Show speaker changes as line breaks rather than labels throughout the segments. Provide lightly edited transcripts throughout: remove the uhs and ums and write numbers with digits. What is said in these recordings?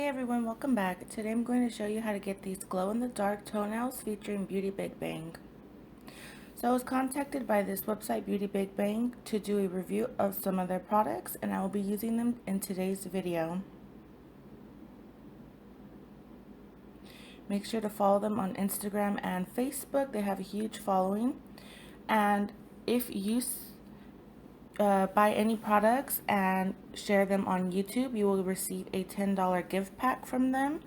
Hey everyone, welcome back. Today I'm going to show you how to get these glow-in-the-dark toenails featuring Beauty Big Bang. So I was contacted by this website Beauty Big Bang to do a review of some of their products, and I will be using them in today's video. Make sure to follow them on Instagram and Facebook. They have a huge following. And if you buy any products and share them on YouTube, you will receive a $10 gift pack from them.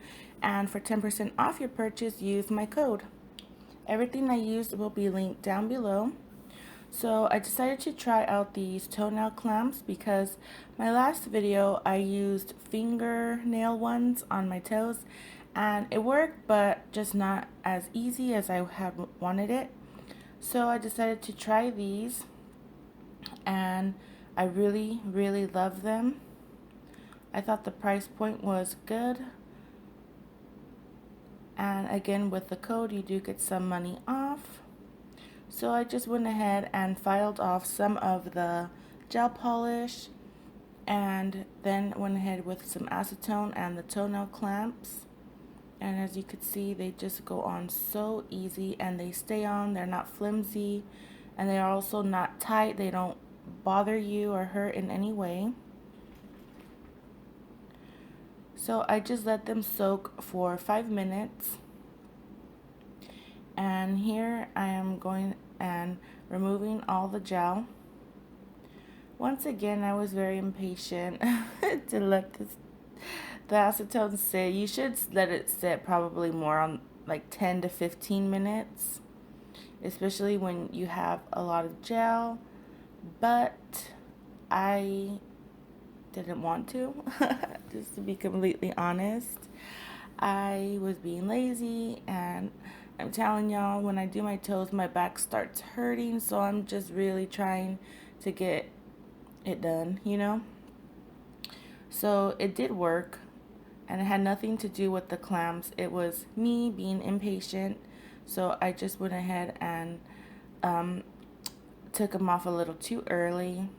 And for 10% off your purchase, use my code. Everything I used will be linked down below. So I decided to try out these toenail clamps because my last video I used fingernail ones on my toes and it worked, but just not as easy as I had wanted it. So I decided to try these and I really love them. I thought the price point was good, and again with the code you do get some money off. So I just went ahead and filed off some of the gel polish and then went ahead with some acetone and the toenail clamps. And as you could see, they just go on so easy and they stay on. They're not flimsy and they are also not tight. They don't bother you or hurt in any way. So I just let them soak for 5 minutes. And here I am going and removing all the gel. Once again, I was very impatient to let the acetone sit. You should let it sit probably more on like 10 to 15 minutes, especially when you have a lot of gel, but I didn't want to. Just to be completely honest, I was being lazy, and I'm telling y'all, when I do my toes, my back starts hurting, so I'm just really trying to get it done, you know? So it did work, and it had nothing to do with the clamps. It was me being impatient, so I just went ahead and took them off a little too early.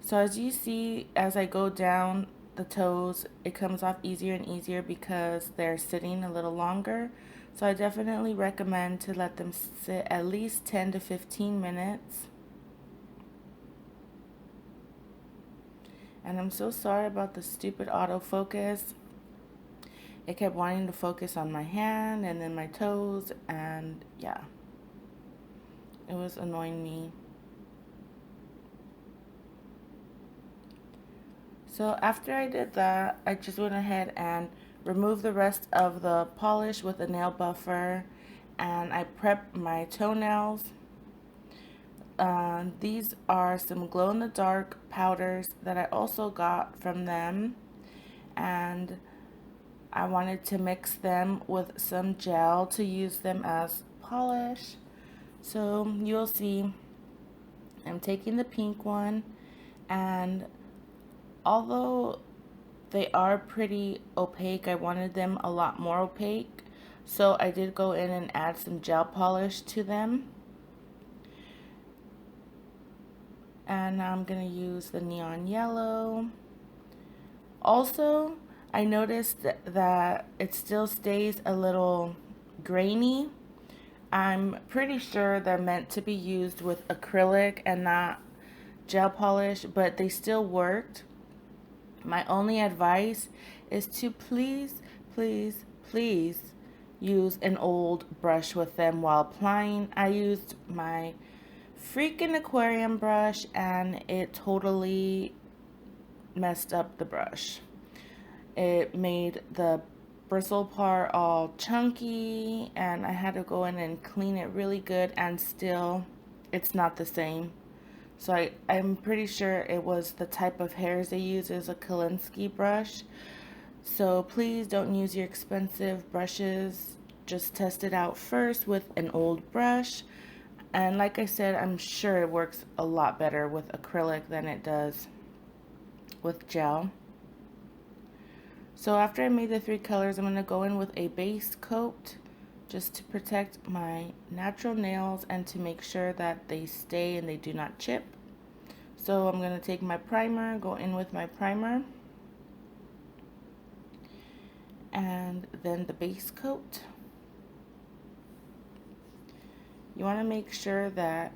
So as you see, as I go down the toes, it comes off easier and easier because they're sitting a little longer. So I definitely recommend to let them sit at least 10 to 15 minutes. And I'm so sorry about the stupid autofocus. It kept wanting to focus on my hand and then my toes, and yeah, it was annoying me. So after I did that, I just went ahead and removed the rest of the polish with a nail buffer, and I prepped my toenails. These are some glow-in-the-dark powders that I also got from them, and I wanted to mix them with some gel to use them as polish. So you'll see I'm taking the pink one, and although they are pretty opaque, I wanted them a lot more opaque, so I did go in and add some gel polish to them. And now I'm going to use the neon yellow. Also, I noticed that it still stays a little grainy. I'm pretty sure they're meant to be used with acrylic and not gel polish, but they still worked. My only advice is to please use an old brush with them while applying. I used my freaking aquarium brush and it totally messed up the brush. It made the bristle part all chunky, and I had to go in and clean it really good, and still it's not the same. So I'm pretty sure it was the type of hairs they use is a Kolinsky brush. So please don't use your expensive brushes. Just test it out first with an old brush. And like I said, I'm sure it works a lot better with acrylic than it does with gel. So after I made the 3 colors, I'm going to go in with a base coat just to protect my natural nails and to make sure that they stay and they do not chip. So I'm going to take my primer, go in with my primer, and then the base coat. You want to make sure that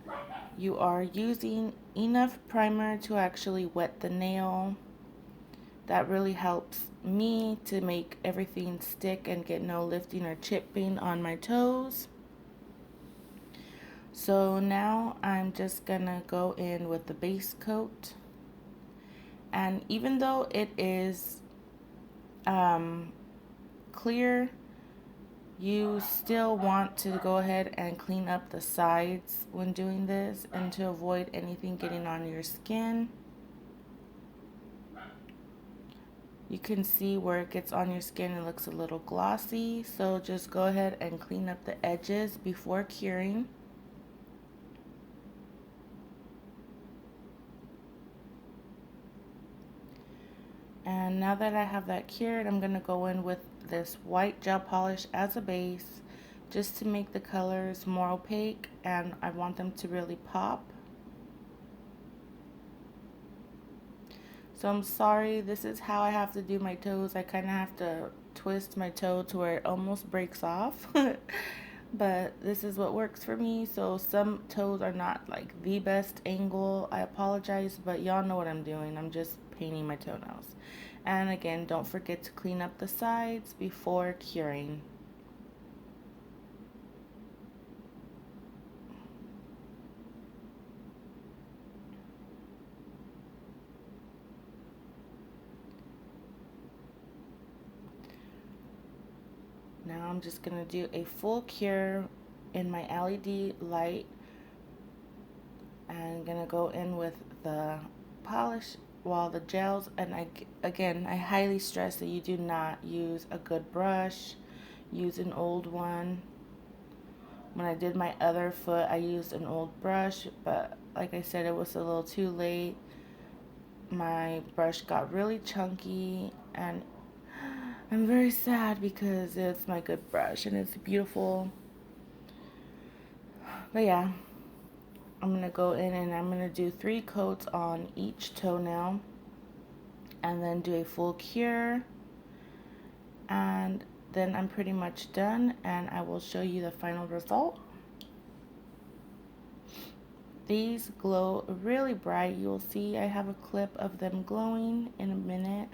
you are using enough primer to actually wet the nail. That really helps me to make everything stick and get no lifting or chipping on my toes. So now I'm just gonna go in with the base coat, and even though it is clear, you still want to go ahead and clean up the sides when doing this, and to avoid anything getting on your skin. You can see where it gets on your skin, it looks a little glossy, so just go ahead and clean up the edges before curing. And now that I have that cured, I'm going to go in with this white gel polish as a base, just to make the colors more opaque, and I want them to really pop. So I'm sorry, this is how I have to do my toes. I kind of have to twist my toe to where it almost breaks off. But this is what works for me. So some toes are not like the best angle. I apologize, but y'all know what I'm doing. I'm just painting my toenails. And again, don't forget to clean up the sides before curing. Now I'm just going to do a full cure in my LED light. I'm going to go in with the polish, well, the gels, and I highly stress that you do not use a good brush. Use an old one. When I did my other foot, I used an old brush, but like I said, it was a little too late. My brush got really chunky, and I'm very sad because it's my good brush and it's beautiful. But yeah, I'm going to go in and I'm going to do 3 coats on each toenail, and then do a full cure, and then I'm pretty much done, and I will show you the final result. These glow really bright. You'll see I have a clip of them glowing in a minute.